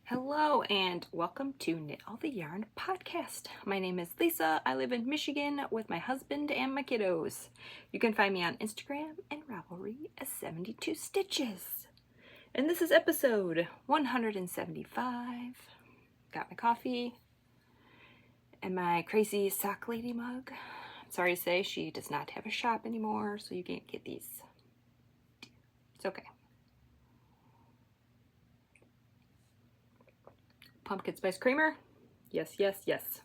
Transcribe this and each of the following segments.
Hello and welcome to Knit All the Yarn podcast. My name is Lisa. I live in Michigan with my husband and my kiddos. You can find me on Instagram and Ravelry as 72 Stitches. And this is episode 175. Got my coffee and my crazy sock lady mug. Sorry to say she does not have a shop anymore, so you can't get these. It's okay. Pumpkin spice creamer. Yes, yes, yes.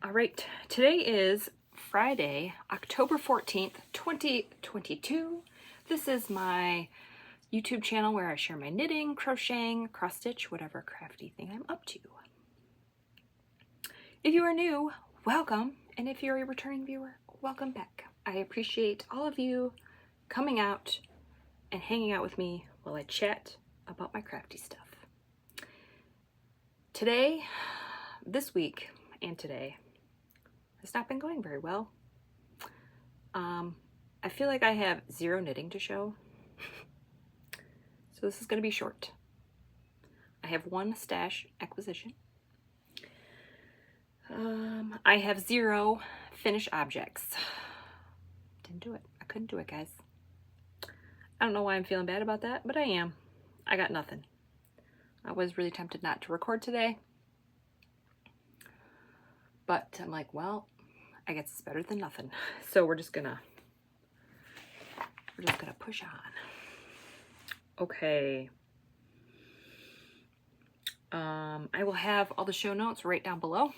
All right, today is Friday, October 14th, 2022. This is my YouTube channel where I share my knitting, crocheting, cross stitch, whatever crafty thing I'm up to. If you are new, welcome. And if you're a returning viewer, welcome back. I appreciate all of you coming out and hanging out with me while I chat about my crafty stuff. Today, this week, and today has not been going very well. I feel like I have zero knitting to show, so this is going to be short. I have one stash acquisition. I have zero finished objects. Didn't do it. I couldn't do it, guys. I don't know why I'm feeling bad about that, but I am. I got nothing. I was really tempted not to record today, but I'm like, well, I guess it's better than nothing. So we're just gonna push on. Okay. I will have all the show notes right down below.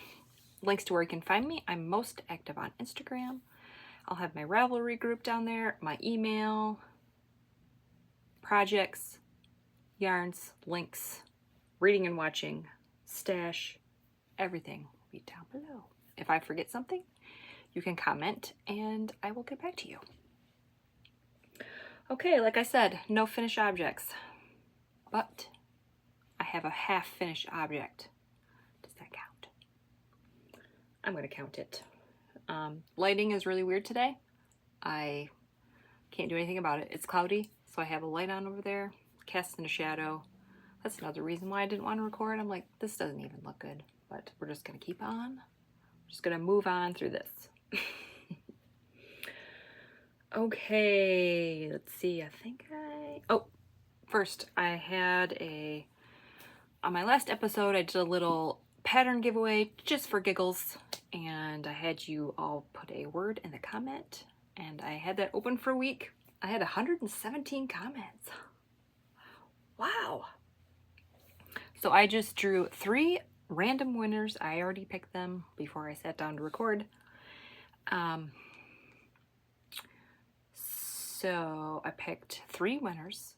Links to where you can find me. I'm most active on Instagram. I'll have my Ravelry group down there, my email, projects, yarns, links, reading and watching, stash, everything will be down below. If I forget something, you can comment and I will get back to you. Okay, like I said, no finished objects, but I have a half finished object. Does that count? I'm gonna count it. Lighting is really weird today. I can't do anything about it. It's cloudy, so I have a light on over there, casting a shadow. That's another reason why I didn't want to record. I'm like, this doesn't even look good, but we're just gonna keep on. We're just gonna move on through this. Okay, let's see, first I had on my last episode, I did a little pattern giveaway just for giggles, and I had you all put a word in the comment, and I had that open for a week. I had 117 comments. Wow. So I just drew 3 random winners. I already picked them before I sat down to record. So I picked 3 winners.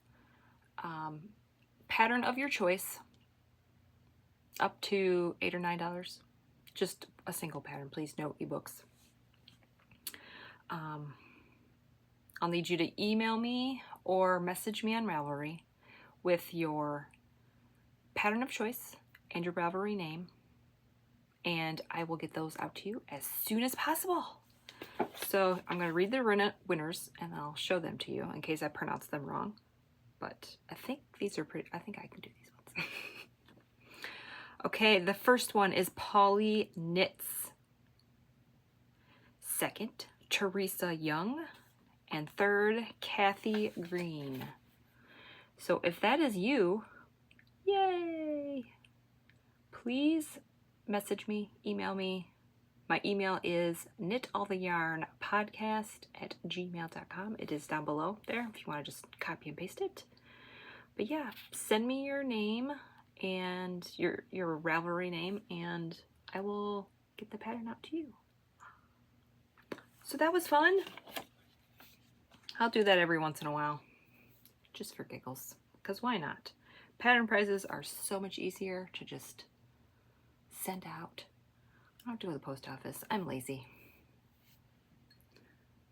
Pattern of your choice, up to $8 or $9. Just a single pattern, please. No ebooks. I'll need you to email me or message me on Ravelry with your pattern of choice and your Ravelry name, and I will get those out to you as soon as possible. So I'm going to read the winners and I'll show them to you in case I pronounce them wrong, but I think these are I think I can do these ones. Okay, the first one is Polly Knits. Second, Teresa Young. And third, Kathy Green. So if that is you, yay! Please message me, email me. My email is knitalltheyarnpodcast@gmail.com. It is down below there if you want to just copy and paste it. But yeah, send me your name and your Ravelry name, and I will get the pattern out to you. So that was fun. I'll do that every once in a while, just for giggles, because why not? Pattern prizes are so much easier to just send out. I don't do it at the post office. I'm lazy.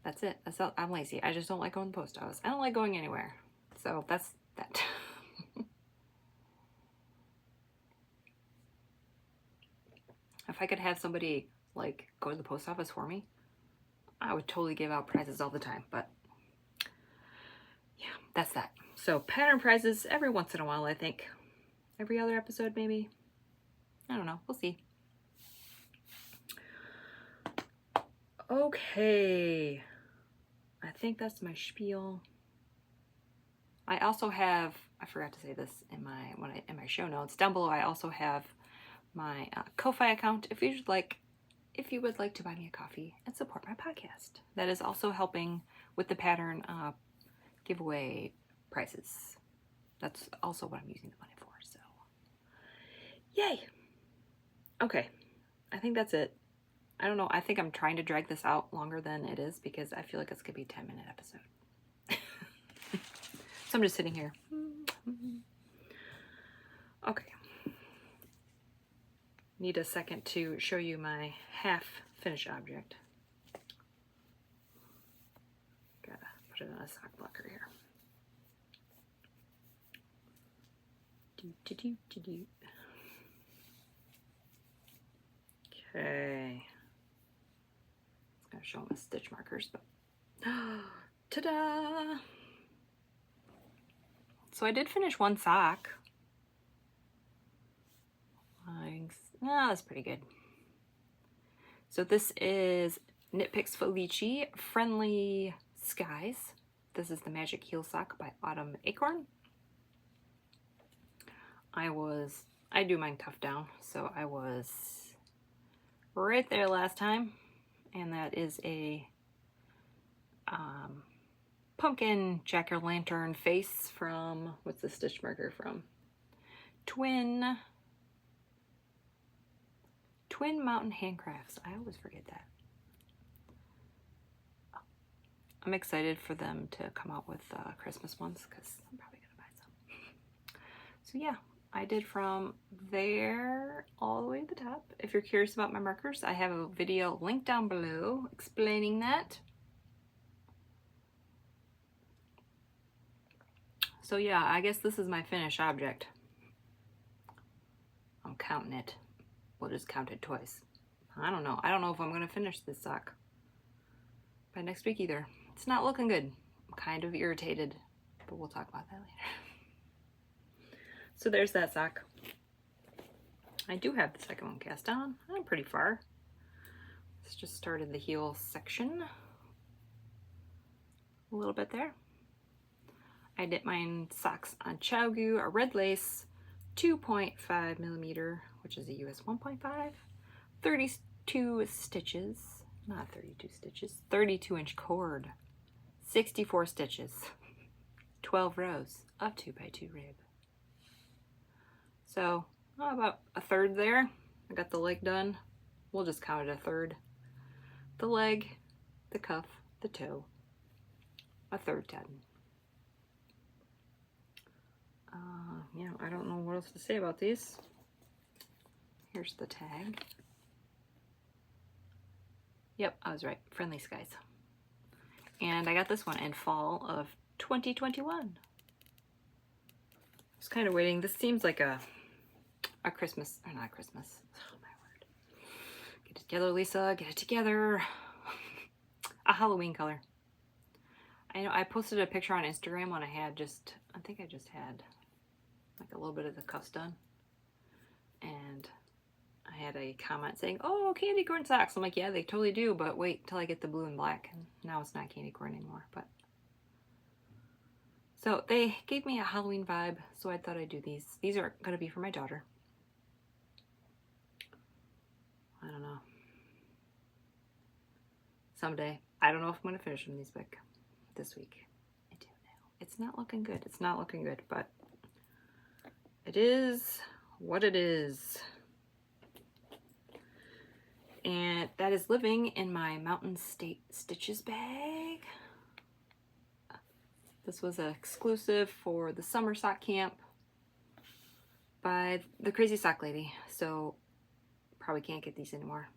That's it. That's all. I'm lazy. I just don't like going to the post office. I don't like going anywhere. So that's that. If I could have somebody like go to the post office for me, I would totally give out prizes all the time, but yeah, that's that. So pattern prizes every once in a while, I think. every other episode maybe. I don't know. We'll see. Okay. I think that's my spiel. I also have, I forgot to say this in my show notes. Down below I also have my Ko-Fi account if you would like to buy me a coffee and support my podcast. That is also helping with the pattern giveaway prizes. That's also what I'm using the money for, so yay. Okay, I think that's it. I don't know, I think I'm trying to drag this out longer than it is because I feel like it's gonna be a 10-minute episode. So I'm just sitting here. Okay. Need a second to show you my half finished object. Gotta put it on a sock blocker here. Okay. It's gonna show my stitch markers, but ta-da! So I did finish one sock. That's pretty good. So this is Knitpicks Felici Friendly Skies. This is the Magic Heel Sock by Autumn Acorn. I do mine tucked down, so I was right there last time, and that is a pumpkin jack-o'-lantern face from, what's the stitch marker from? Twin Mountain Handcrafts. I always forget that. I'm excited for them to come out with Christmas ones because I'm probably gonna buy some. So yeah, I did from there all the way to the top. If you're curious about my markers, I have a video linked down below explaining that. So yeah, I guess this is my finished object. I'm counting it. We'll just count it twice. I don't know. I don't know if I'm gonna finish this sock by next week either. It's not looking good. I'm kind of irritated, but we'll talk about that later. So there's that sock. I do have the second one cast on. I'm pretty far. Let's just started the heel section. A little bit there. I did mine socks on Chiaogoo, a red lace, 2.5 millimeter, which is a US 1.5, 32 stitches, not 32 stitches, 32-inch cord, 64 stitches, 12 rows of 2x2 rib. So about a third there. I got the leg done. We'll just count it a third. The leg, the cuff, the toe, a third done. Yeah, I don't know what else to say about these. Here's the tag. Yep, I was right. Friendly Skies. And I got this one in fall of 2021. I was kind of waiting. This seems like a Christmas, or not Christmas. Oh my word. Get it together, Lisa. Get it together. A Halloween color. I know I posted a picture on Instagram when I think I just had like a little bit of the cuffs done. And I had a comment saying, oh, candy corn socks. I'm like, yeah, they totally do, but wait till I get the blue and black. And now it's not candy corn anymore. But so they gave me a Halloween vibe, so I thought I'd do these. These are going to be for my daughter. I don't know. Someday. I don't know if I'm going to finish them these this week. I do now. It's not looking good. It's not looking good, but it is what it is. And that is living in my Mountain State Stitches bag. This was an exclusive for the summer sock camp by the Crazy Sock Lady. So probably can't get these anymore.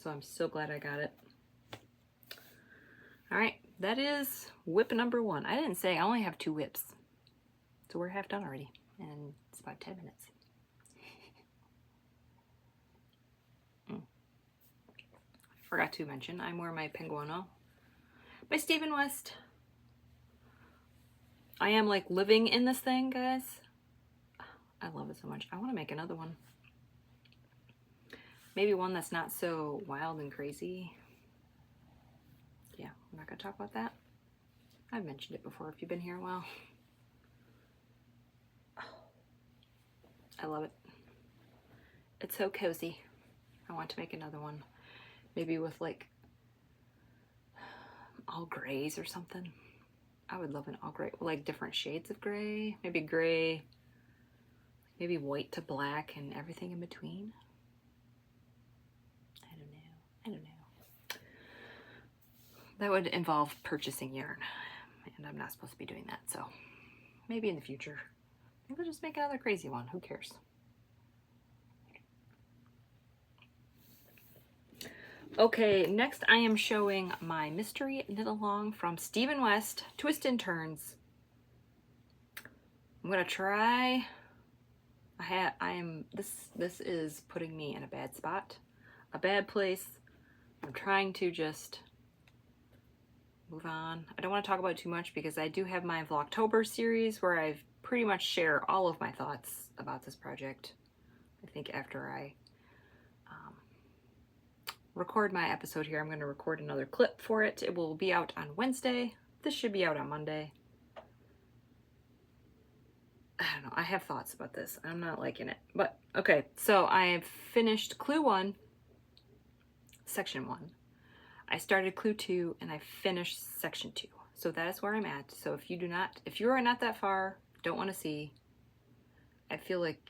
So I'm so glad I got it. All right, that is whip number 1. I didn't say I only have 2 whips. So we're half done already. And it's about 10 minutes. Forgot to mention, I'm wearing my Penguino by Stephen West. I am like living in this thing, guys. I love it so much. I want to make another one. Maybe one that's not so wild and crazy. Yeah, I'm not going to talk about that. I've mentioned it before if you've been here a while. I love it. It's so cozy. I want to make another one. Maybe with like all grays or something. I would love an all gray, like different shades of gray. Maybe gray, maybe white to black and everything in between. I don't know. That would involve purchasing yarn, and I'm not supposed to be doing that, so maybe in the future. Maybe we'll just make another crazy one. Who cares? Okay, next I am showing my mystery knit along from Stephen West, Twist and Turns. I'm gonna try. This is putting me in a bad spot, a bad place. I'm trying to just move on. I don't want to talk about it too much because I do have my Vlogtober series where I've pretty much share all of my thoughts about this project. I think after I record my episode here, I'm going to record another clip for it. It will be out on Wednesday. This should be out on Monday. I don't know. I have thoughts about this. I'm not liking it. But, okay. So, I've finished Clue 1, Section 1. I started Clue 2, and I finished Section 2. So, that is where I'm at. So, if you are not that far, don't want to see, I feel like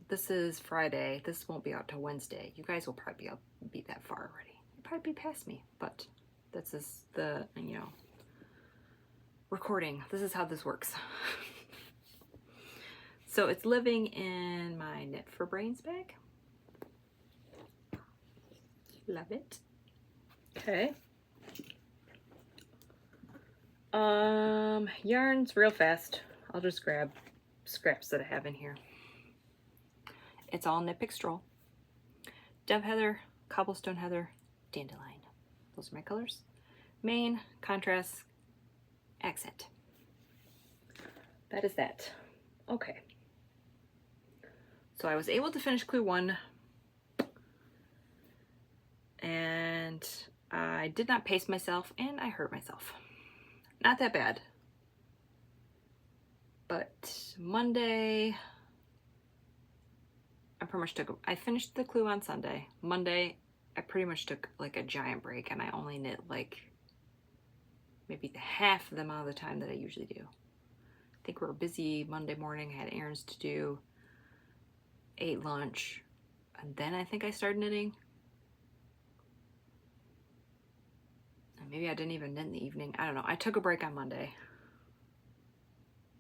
this is Friday. This won't be out till Wednesday. You guys will probably be that far already. You'll probably be past me, but this is the, recording. This is how this works. So it's living in my Knit for Brains bag. Love it. Okay. Yarns real fast. I'll just grab scraps that I have in here. It's all Knitpicks Strool. Dove Heather, Cobblestone Heather, Dandelion. Those are my colors. Main, contrast, accent. That is that. Okay. So I was able to finish Clue 1. And I did not pace myself and I hurt myself. Not that bad. But Monday, I finished the Clue on Sunday. Monday, I pretty much took like a giant break and I only knit like maybe half the amount of the time that I usually do. I think we were busy Monday morning. I had errands to do, ate lunch, and then I think I started knitting. And maybe I didn't even knit in the evening. I don't know. I took a break on Monday.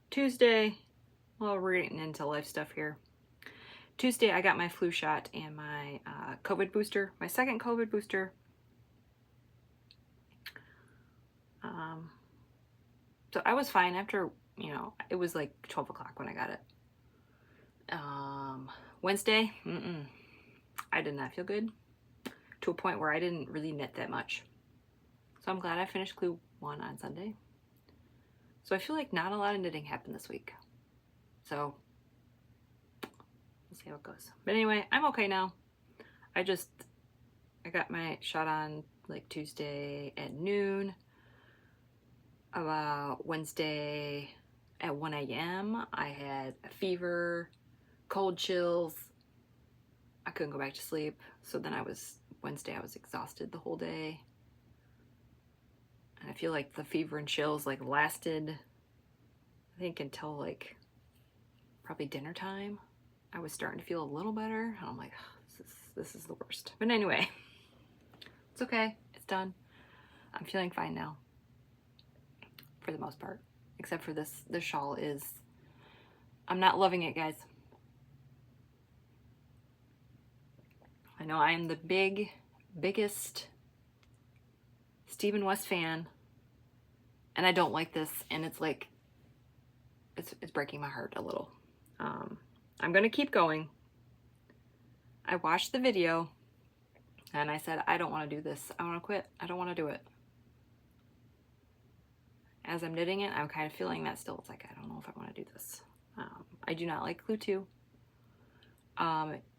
Tuesday, well, we're getting into life stuff here. Tuesday, I got my flu shot and my COVID booster, my second COVID booster. So I was fine after, it was like 12 o'clock when I got it. Wednesday, I did not feel good to a point where I didn't really knit that much. So I'm glad I finished Clue 1 on Sunday. So I feel like not a lot of knitting happened this week. So we'll see how it goes. But anyway, I'm okay now. I got my shot on like Tuesday at noon. About Wednesday at 1 a.m. I had a fever, cold chills. I couldn't go back to sleep. So then Wednesday I was exhausted the whole day. And I feel like the fever and chills like lasted, I think until like probably dinner time. I was starting to feel a little better. And I'm like, oh, this is the worst. But anyway, it's okay. It's done. I'm feeling fine now. For the most part. Except for this shawl I'm not loving it, guys. I know I am the biggest Stephen West fan, and I don't like this, and it's like, it's breaking my heart a little. I'm gonna keep going. I watched the video, and I said, I don't want to do this. I want to quit. I don't want to do it. As I'm knitting it, I'm kind of feeling that still. It's like, I don't know if I want to do this. I do not like clue 2.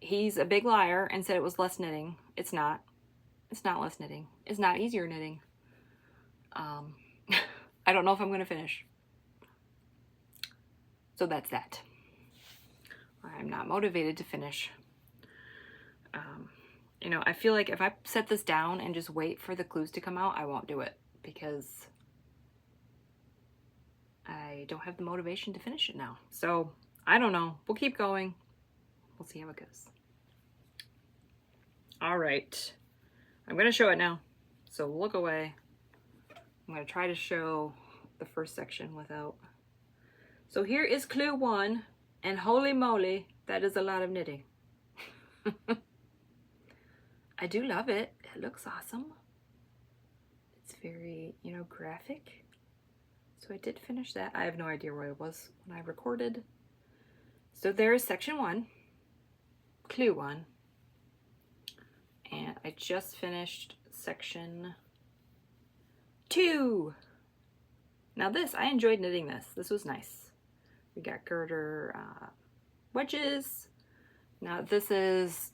He's a big liar and said it was less knitting. It's not. It's not less knitting. It's not easier knitting. I don't know if I'm going to finish. So that's that. I'm not motivated to finish. You know, I feel like if I set this down and just wait for the clues to come out, I won't do it because I don't have the motivation to finish it now. So I don't know. We'll keep going. We'll see how it goes. All right. I'm going to show it now. So look away. I'm going to try to show the first section without. So here is clue 1, and holy moly, that is a lot of knitting. I do love it. It looks awesome. It's very, you know, graphic. So I did finish that. I have no idea where it was when I recorded. So there is section 1, clue 1. And I just finished section 2. Now this, I enjoyed knitting this. This was nice. We got girder wedges. Now this is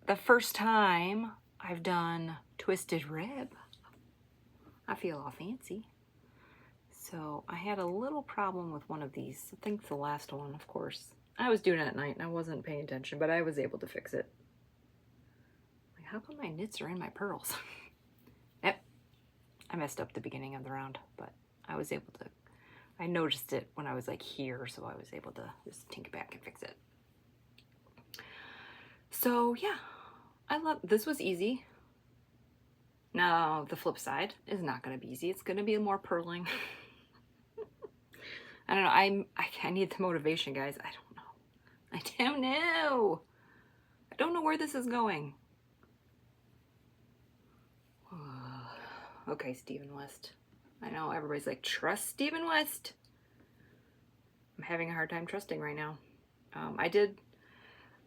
the first time I've done twisted rib. I feel all fancy. So I had a little problem with one of these. I think the last one, of course. I was doing it at night and I wasn't paying attention, but I was able to fix it. Like, how come my knits are in my pearls? Yep. I messed up the beginning of the round, but I was able to, I noticed it when I was like here, so I was able to just tinker back and fix it. So yeah, I love, this was easy. Now the flip side is not going to be easy. It's going to be more purling. I don't know. I need the motivation, guys. I don't know. I don't know. I don't know where this is going. Okay, Stephen West. I know everybody's like, trust Stephen West. I'm having a hard time trusting right now.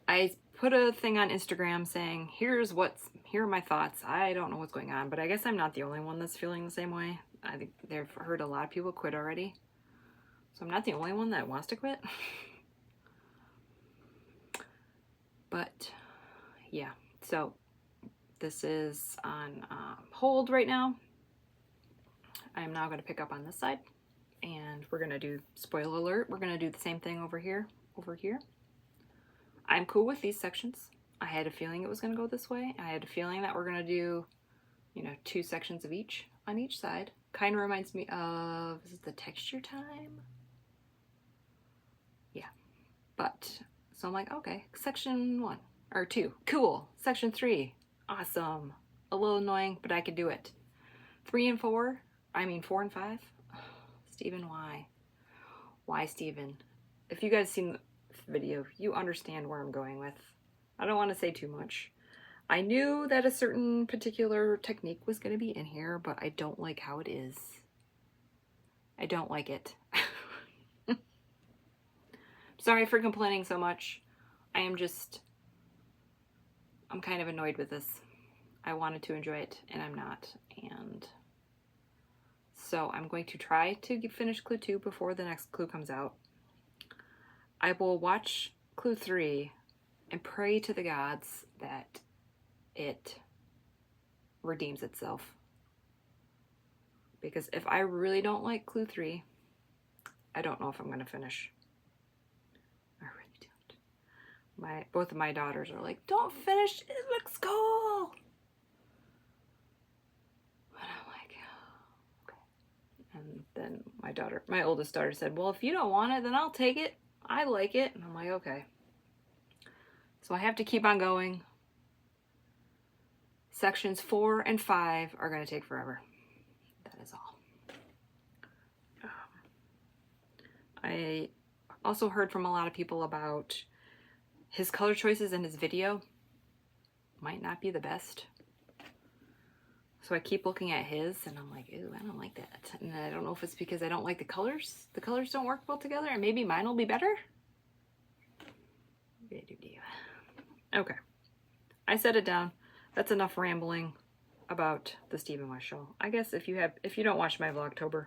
I put a thing on Instagram saying, here are my thoughts. I don't know what's going on, but I guess I'm not the only one that's feeling the same way. I think they've heard a lot of people quit already. So I'm not the only one that wants to quit. But yeah, so this is on hold right now. I'm now going to pick up on this side and we're going to do, spoiler alert, we're going to do the same thing over here. I'm cool with these sections. I had a feeling it was going to go this way. I had a feeling that we're going to do, you know, 2 sections of each on each side. Kind of reminds me of, is it the texture time? Yeah. But, so I'm like, okay, section 1 or 2, cool. Section 3, awesome. A little annoying, but I could do it. 4 and 5. Stephen, why? Why, Stephen? If you guys seen the video, you understand where I'm going with. I don't want to say too much. I knew that a certain particular technique was going to be in here, but I don't like how it is. I don't like it. Sorry for complaining so much. I'm kind of annoyed with this. I wanted to enjoy it, and I'm not. And so I'm going to try to finish clue 2 before the next clue comes out. I will watch clue 3 and pray to the gods that it redeems itself. Because if I really don't like clue 3, I don't know if I'm going to finish. I really don't. Both of my daughters are like, don't finish, it looks cool. And I'm like, okay. And then my oldest daughter said, well, if you don't want it, then I'll take it. I like it. And I'm like, okay. So I have to keep on going. Sections 4 and 5 are going to take forever. That is all. I also heard from a lot of people about his color choices in his video might not be the best. So I keep looking at his and I'm like, ooh, I don't like that. And I don't know if it's because I don't like the colors. The colors don't work well together, and maybe mine will be better. Okay. I set it down. That's enough rambling about the Stephen West show. I guess if you don't watch my Vlogtober,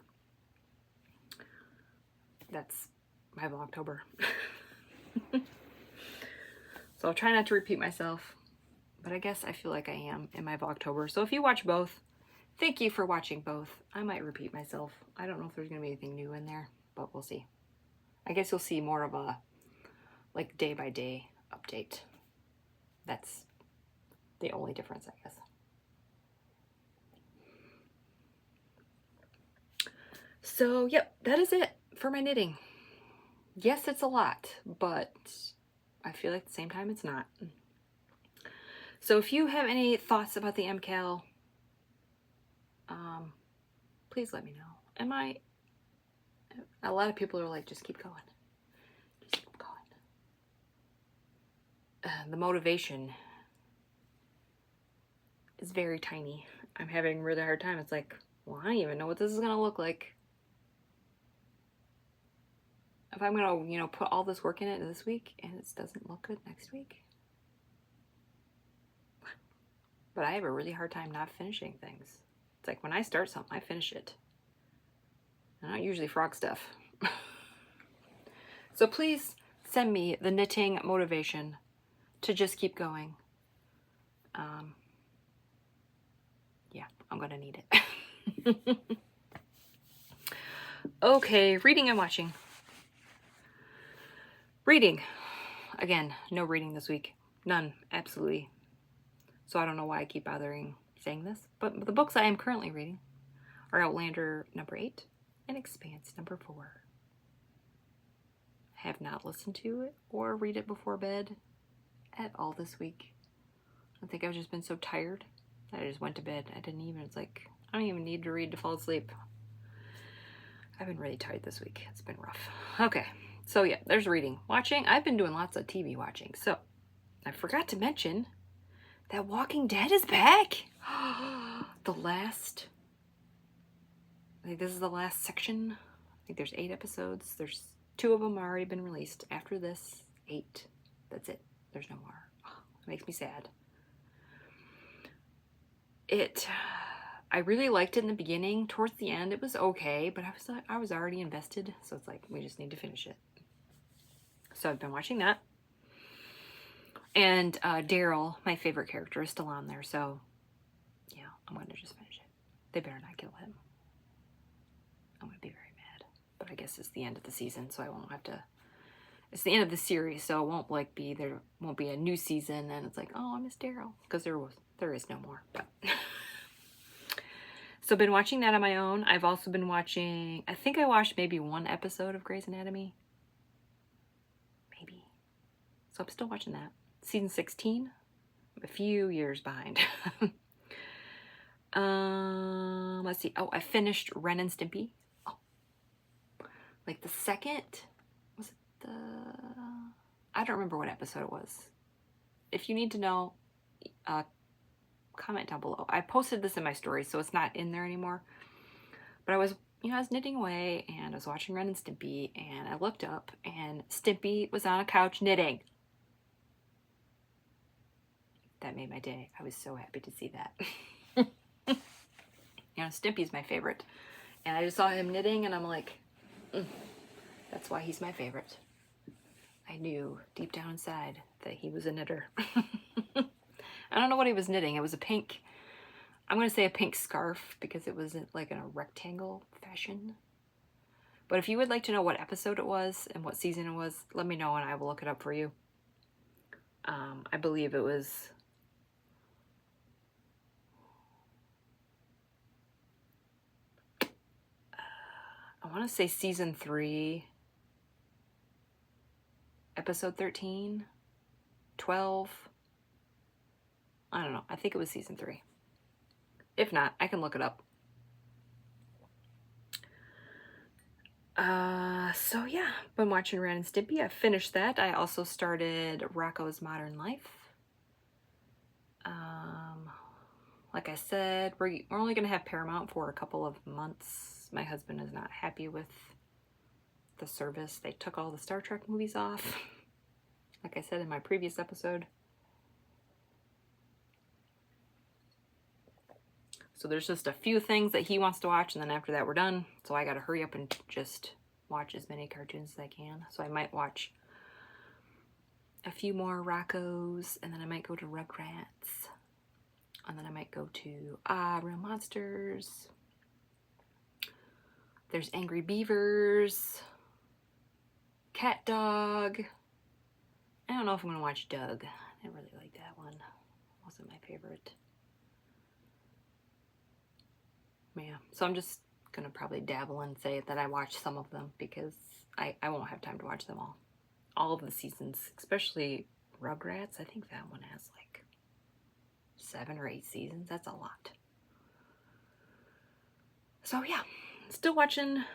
that's my Vlogtober. So I'll try not to repeat myself, but I guess I feel like I am in my Vlogtober. So if you watch both, thank you for watching both. I might repeat myself. I don't know if there's going to be anything new in there, but we'll see. I guess you'll see more of a like day by day update. That's the only difference, I guess. So, yep, that is it for my knitting. Yes, it's a lot, but I feel like at the same time it's not. So if you have any thoughts about the MKAL, please let me know. A lot of people are like, just keep going. Just keep going. The motivation is very tiny. I'm having a really hard time. It's like, well, I don't even know what this is going to look like. If I'm going to, put all this work in it this week and it doesn't look good next week. But I have a really hard time not finishing things. It's like when I start something, I finish it. I don't usually frog stuff. So please send me the knitting motivation to just keep going. Yeah, I'm going to need it. Okay, reading and watching. Reading. Again, no reading this week. None. Absolutely. So I don't know why I keep bothering saying this, but the books I am currently reading are Outlanter number 8 and Expanse number 4. I have not listened to it or read it before bed at all this week. I think I've just been so tired that I just went to bed. It's like, I don't even need to read to fall asleep. I've been really tired this week. It's been rough. Okay, so yeah, there's reading. Watching, I've been doing lots of TV watching. So I forgot to mention that Walking Dead is back. I think this is the last section. I think there's 8 episodes. There's 2 of them already been released. After this, 8. That's it. There's no more. It makes me sad. I really liked it in the beginning. Towards the end, it was okay, but I was already invested. So it's like, we just need to finish it. So I've been watching that. And Daryl, my favorite character, is still on there. So yeah, I'm going to just finish it. They better not kill him. I'm going to be very mad. But I guess it's the end of the season, so I won't have to. It's the end of the series, so it won't like there won't be a new season, and it's like, oh, I miss Daryl, because there is no more. But so I've been watching that on my own. I've also been watching. I think I watched maybe 1 episode of Grey's Anatomy. Maybe. So I'm still watching that. Season 16. I'm a few years behind. Let's see. Oh, I finished Ren and Stimpy. Oh, like the second. Was it the? I don't remember what episode it was. If you need to know, comment down below. I posted this in my story, so it's not in there anymore. But I was knitting away, and I was watching Ren and Stimpy, and I looked up, and Stimpy was on a couch knitting. That made my day. I was so happy to see that. Stimpy's my favorite. And I just saw him knitting, and I'm like, that's why he's my favorite. I knew deep down inside that he was a knitter. I don't know what he was knitting. It was a pink, I'm going to say a pink scarf, because it was like in a rectangle fashion. But if you would like to know what episode it was and what season it was, let me know and I will look it up for you. I believe it was... I want to say season 3, episode 13, 12. I don't know. I think it was season 3. If not, I can look it up. So yeah, been watching Ren and Stimpy. I finished that. I also started Rocco's Modern Life. Like I said, we're only going to have Paramount for a couple of months. My husband is not happy with the service. They took all the Star Trek movies off, like I said in my previous episode. So there's just a few things that he wants to watch, and then after that we're done. So I got to hurry up and just watch as many cartoons as I can. So I might watch a few more Roccos, and then I might go to Rugrats, and then I might go to Real Monsters. There's Angry Beavers, Cat Dog. I don't know if I'm gonna watch Doug. I didn't really like that one. Wasn't my favorite. Yeah, so I'm just gonna probably dabble and say that I watched some of them because I won't have time to watch them all. All of the seasons, especially Rugrats. I think that one has like 7 or 8 seasons. That's a lot. So yeah, still watching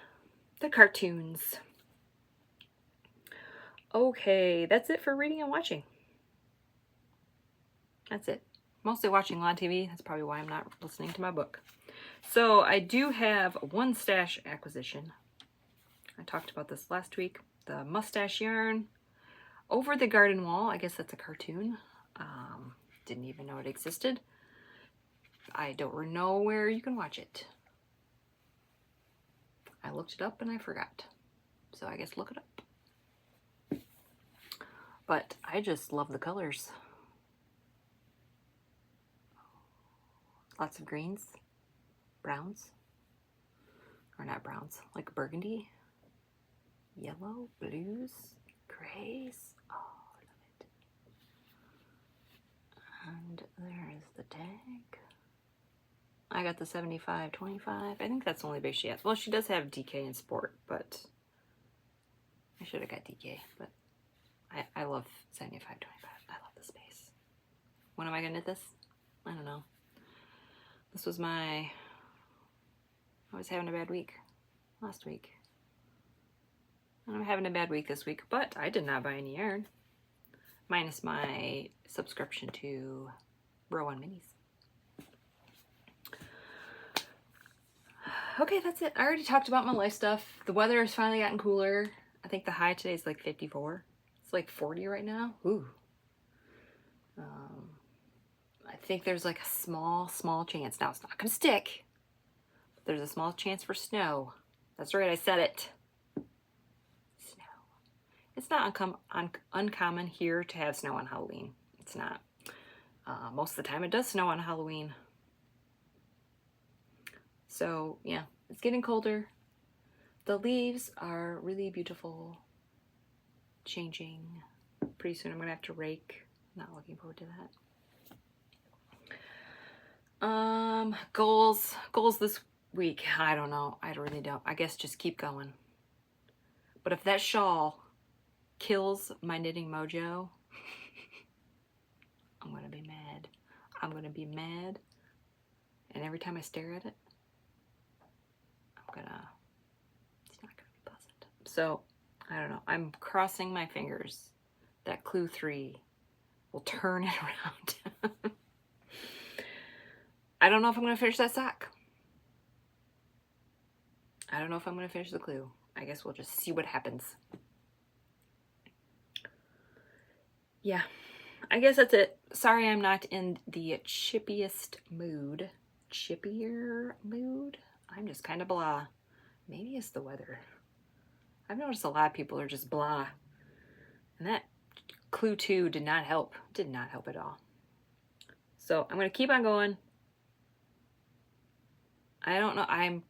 the cartoons. Okay, that's it for reading and watching. That's it. Mostly watching a lot of TV. That's probably why I'm not listening to my book. So I do have one stash acquisition. I talked about this last week. The mustache yarn Over the Garden Wall. I guess that's a cartoon. Didn't even know it existed. I don't know where you can watch it. I looked it up and I forgot. So I guess look it up. But I just love the colors. Lots of greens, browns, or not browns, like burgundy, yellow, blues, grays. Oh, I love it. And there is the tag. I got the 75-25. I think that's the only base she has. Well, she does have DK and Sport, but I should have got DK. But I love 75-25. I love this base. When am I going to knit this? I don't know. This was I was having a bad week last week. And I'm having a bad week this week, but I did not buy any yarn. Minus my subscription to Row 1 Minis. Okay, that's it. I already talked about my life stuff. The weather has finally gotten cooler. I think the high today is like 54. It's like 40 right now. Ooh. I think there's like a small chance. Now, it's not going to stick. But there's a small chance for snow. That's right, I said it. Snow. It's not uncommon here to have snow on Halloween. It's not. Most of the time it does snow on Halloween. So, yeah, it's getting colder. The leaves are really beautiful. Changing. Pretty soon I'm going to have to rake. Not looking forward to that. Goals this week. I don't know. I really don't. I guess just keep going. But if that shawl kills my knitting mojo, I'm gonna be mad. I'm gonna be mad. And every time I stare at it, it's not gonna be pleasant. So, I don't know. I'm crossing my fingers that Clue 3 will turn it around. I don't know if I'm going to finish that sock. I don't know if I'm going to finish the clue. I guess we'll just see what happens. Yeah, I guess that's it. Sorry I'm not in the chippiest mood. Chippier mood? I'm just kind of blah. Maybe it's the weather. I've noticed a lot of people are just blah. And that Clue 2 did not help. Did not help at all. So I'm going to keep on going. I don't know. I'm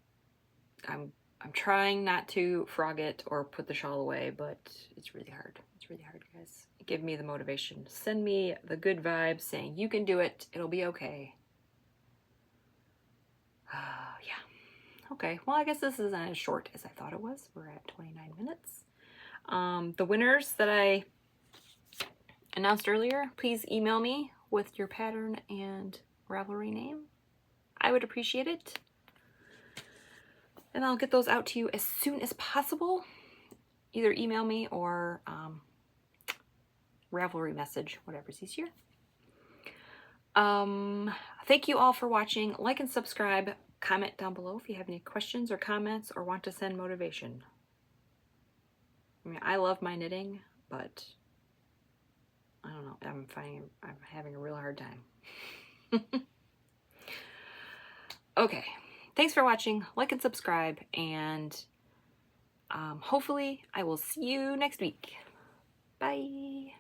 trying not to frog it or put the shawl away, but it's really hard. It's really hard, guys. Give me the motivation. Send me the good vibes saying you can do it. It'll be okay. Yeah. Okay. Well, I guess this isn't as short as I thought it was. We're at 29 minutes. The winners that I announced earlier, please email me with your pattern and Ravelry name. I would appreciate it. And I'll get those out to you as soon as possible. Either email me or Ravelry message, whatever's easier. Thank you all for watching. Like and subscribe. Comment down below if you have any questions or comments or want to send motivation. I mean, I love my knitting, but I don't know. I'm having a real hard time. Okay. Thanks for watching. Like and subscribe, and hopefully I will see you next week. Bye.